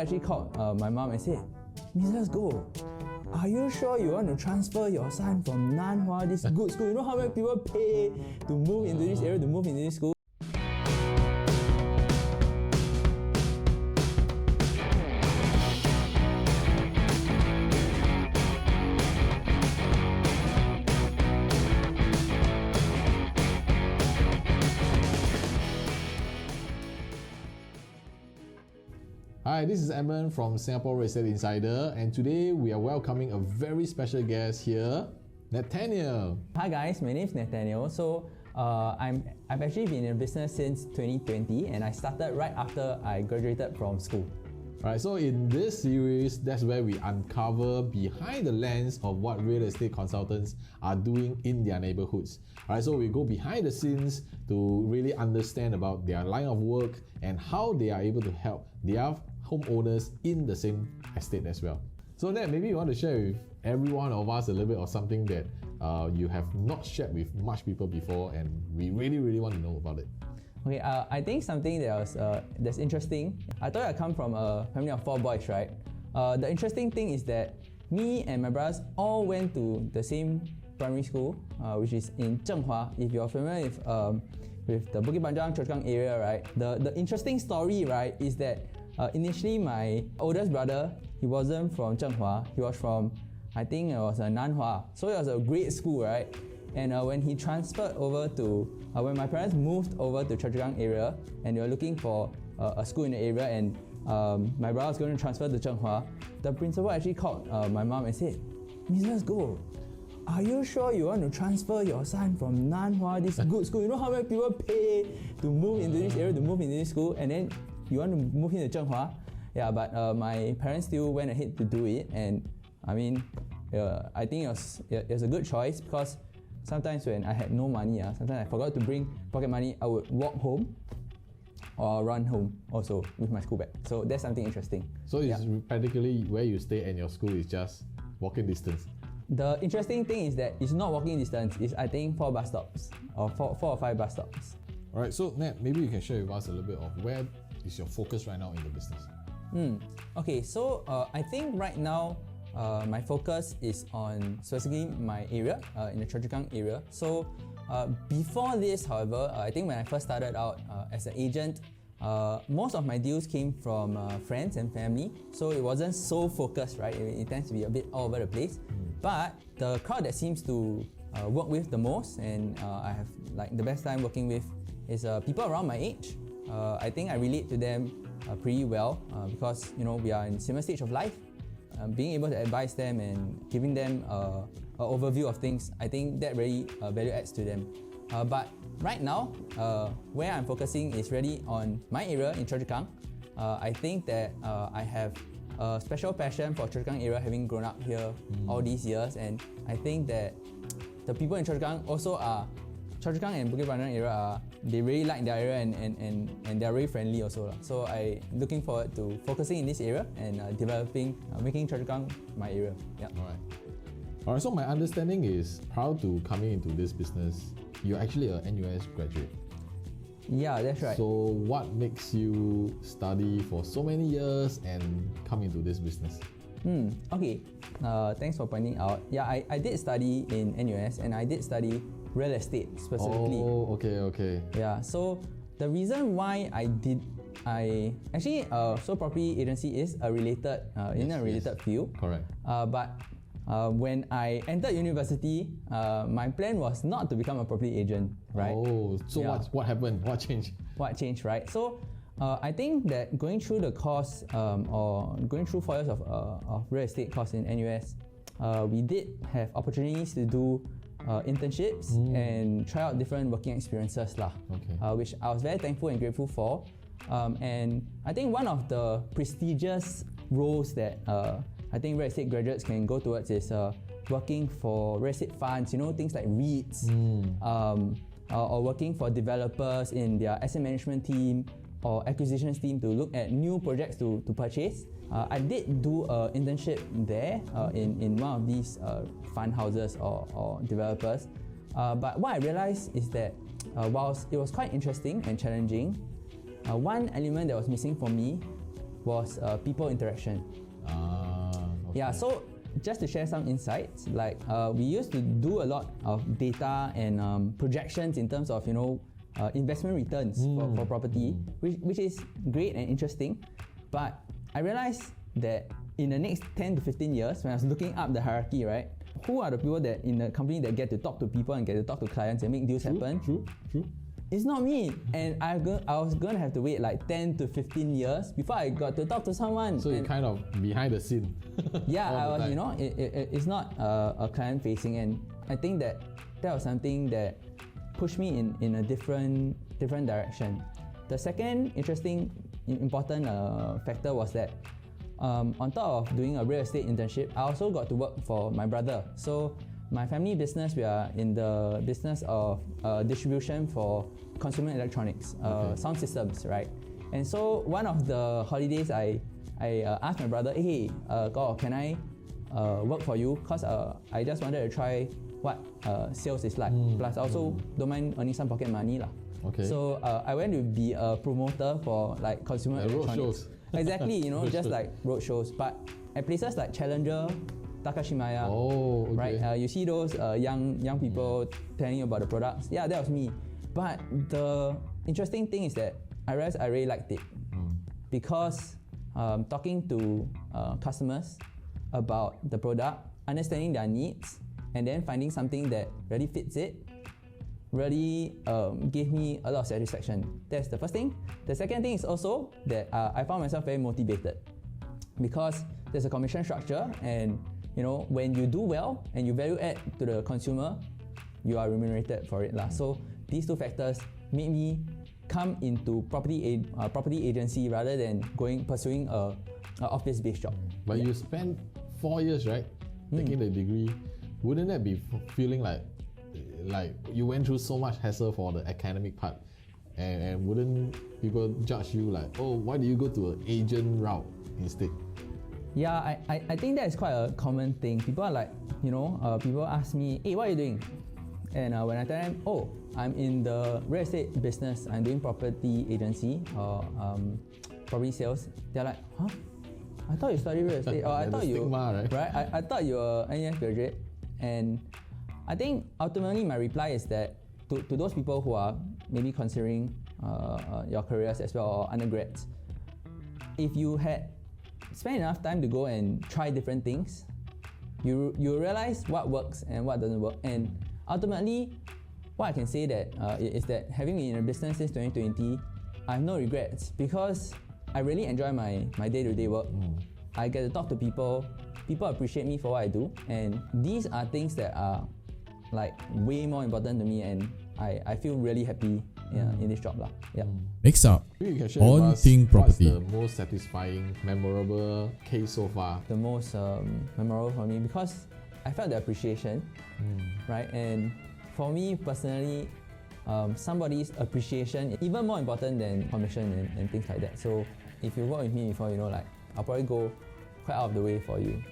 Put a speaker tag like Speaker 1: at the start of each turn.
Speaker 1: actually called my mom and said, Mrs. Goh, are you sure you want to transfer your son from Nanhua, this good school? You know how many people pay to move into this area, to move into this school?
Speaker 2: Hi, this is Edmund from Singapore Real Estate Insider, and today we are welcoming a very special guest here, Nathaniel.
Speaker 1: Hi guys, my name is Nathaniel. So I've actually been in business since 2020, and I started right after I graduated from school.
Speaker 2: Alright, so in this series, that's where we uncover behind the lens of what real estate consultants are doing in their neighborhoods. Alright, so we go behind the scenes to really understand about their line of work and how they are able to help their homeowners in the same estate as well. So Nat, maybe you want to share with every one of us a little bit of something that you have not shared with much people before, and we really want to know about it.
Speaker 1: Okay, I think something that was that's interesting. I thought I come from a family of 4 boys, right? The interesting thing is that me and my brothers all went to the same primary school, which is in Zhenghua. If you're familiar with the Bukit Panjang, Choa Chu Kang area, right? The interesting story, right, is that initially my oldest brother, he wasn't from Zhenghua. He was from, I think it was Nanhua. So it was a great school, right? And when he transferred over to, when my parents moved over to Choa Chu Kang area, and they were looking for a school in the area, and my brother was going to transfer to Zhenghua, the principal actually called my mom and said, Mrs. Goh, are you sure you want to transfer your son from Nanhua, this good school? You know how many people pay to move into this area, to move into this school, and then you want to move into Zhenghua? Yeah, but my parents still went ahead to do it, and I mean, I think it was a good choice, because sometimes when I had no money, sometimes I forgot to bring pocket money, I would walk home or run home also with my school bag. So that's something interesting.
Speaker 2: So it's practically where you stay and your school is just walking distance.
Speaker 1: The interesting thing is that it's not walking distance, it's I think 4 bus stops, or 4 or 5 bus stops.
Speaker 2: Alright, so Nat, maybe you can share with us a little bit of where is your focus right now in the business?
Speaker 1: Okay, so I think right now my focus is on specifically my area, in the Choa Chu Kang area. So before this, however, I think when I first started out as an agent, most of my deals came from friends and family, so it wasn't so focused, right? It tends to be a bit all over the place. But the crowd that seems to work with the most, and I have like the best time working with, is people around my age. I think I relate to them pretty well because we are in similar stage of life. Being able to advise them and giving them an overview of things, I think that really value adds to them. But right now, where I'm focusing is really on my area in Choa Chu Kang. I think that I have a special passion for Choa Chu Kang area, having grown up here all these years, and I think that the people in Choa Chu Kang also are, Choa Chu Kang and Bukit Panjang area they really like their area, and they're very friendly also. So I'm looking forward to focusing in this area and developing, making Choa Chu Kang my area. Yeah.
Speaker 2: Alright, so my understanding is, prior to coming into this business, you're actually a NUS graduate.
Speaker 1: Yeah, that's right.
Speaker 2: So what makes you study for so many years and come into this business?
Speaker 1: Okay, thanks for pointing out. Yeah, I did study in NUS, and I did study real estate specifically.
Speaker 2: Oh, okay.
Speaker 1: Yeah, so the reason why so property agency is a related, in a related field.
Speaker 2: Correct.
Speaker 1: But when I entered university, my plan was not to become a property agent, right?
Speaker 2: Oh, so yeah. What happened? What changed?
Speaker 1: What changed, right? So I think that going through the course, or going through 4 years of real estate course in NUS, we did have opportunities to do internships and try out different working experiences, which I was very thankful and grateful for. And I think one of the prestigious roles that I think real estate graduates can go towards is working for real estate funds, things like REITs, or working for developers in their asset management team or acquisitions team to look at new projects to purchase. I did do an internship there in one of these fund houses or developers. But what I realized is that whilst it was quite interesting and challenging, one element that was missing for me was people interaction.
Speaker 2: Okay.
Speaker 1: Yeah, so just to share some insights, like we used to do a lot of data and projections in terms of investment returns for property, which is great and interesting. But I realized that in the next 10 to 15 years, when I was looking up the hierarchy, right, who are the people that in the company that get to talk to people and get to talk to clients and make deals happen?
Speaker 2: True.
Speaker 1: It's not me, and I was gonna have to wait like 10 to 15 years before I got to talk to someone.
Speaker 2: So you're kind of behind the scene.
Speaker 1: Yeah, I was, it's not a client facing, and I think that was something that pushed me in a different direction. The second important factor was that on top of doing a real estate internship, I also got to work for my brother. So my family business, we are in the business of distribution for consumer electronics, sound systems, right? And so one of the holidays, I asked my brother, hey, Goh, can I work for you? Because I just wanted to try what sales is like. Plus, I also don't mind earning some pocket money lah.
Speaker 2: Okay.
Speaker 1: So I went to be a promoter for like consumer electronics.
Speaker 2: Road shows.
Speaker 1: Exactly, just like road shows, but at places like Challenger, Takashimaya, right? You see those young people telling you about the products. Yeah, that was me. But the interesting thing is that I realized I really liked it because talking to customers about the product, understanding their needs, and then finding something that really fits it, really gave me a lot of satisfaction. That's the first thing. The second thing is also that I found myself very motivated because there's a commission structure, and when you do well and you value add to the consumer, you are remunerated for it lah. So these two factors made me come into property agency rather than pursuing a office-based job.
Speaker 2: But you spent 4 years, right, taking the degree. Wouldn't that be feeling like you went through so much hassle for the academic part, and wouldn't people judge you like, oh, why do you go to an agent route instead?
Speaker 1: Yeah, I think that is quite a common thing. People are like, people ask me, hey, what are you doing? And when I tell them, oh, I'm in the real estate business, I'm doing property agency or property sales, they're like, huh? I thought you studied real estate. Or I thought
Speaker 2: stigma, right?
Speaker 1: I thought you were an NES graduate. And I think ultimately my reply is that to those people who are maybe considering your careers as well, or undergrads, if you had spend enough time to go and try different things, you realize what works and what doesn't work. And ultimately, what I can say that is that having been in a business since 2020, I have no regrets because I really enjoy my day-to-day work. I get to talk to people. People appreciate me for what I do, and these are things that are like way more important to me, and I feel really happy in this job lah. Yeah.
Speaker 3: Next up,
Speaker 2: Maybe you can share
Speaker 3: on
Speaker 2: with us
Speaker 3: Think Property.
Speaker 2: What's the most satisfying, memorable case so far?
Speaker 1: The most memorable for me because I felt the appreciation, right? And for me personally, somebody's appreciation is even more important than commission and things like that. So if you work with me before, I'll probably go quite out of the way for you.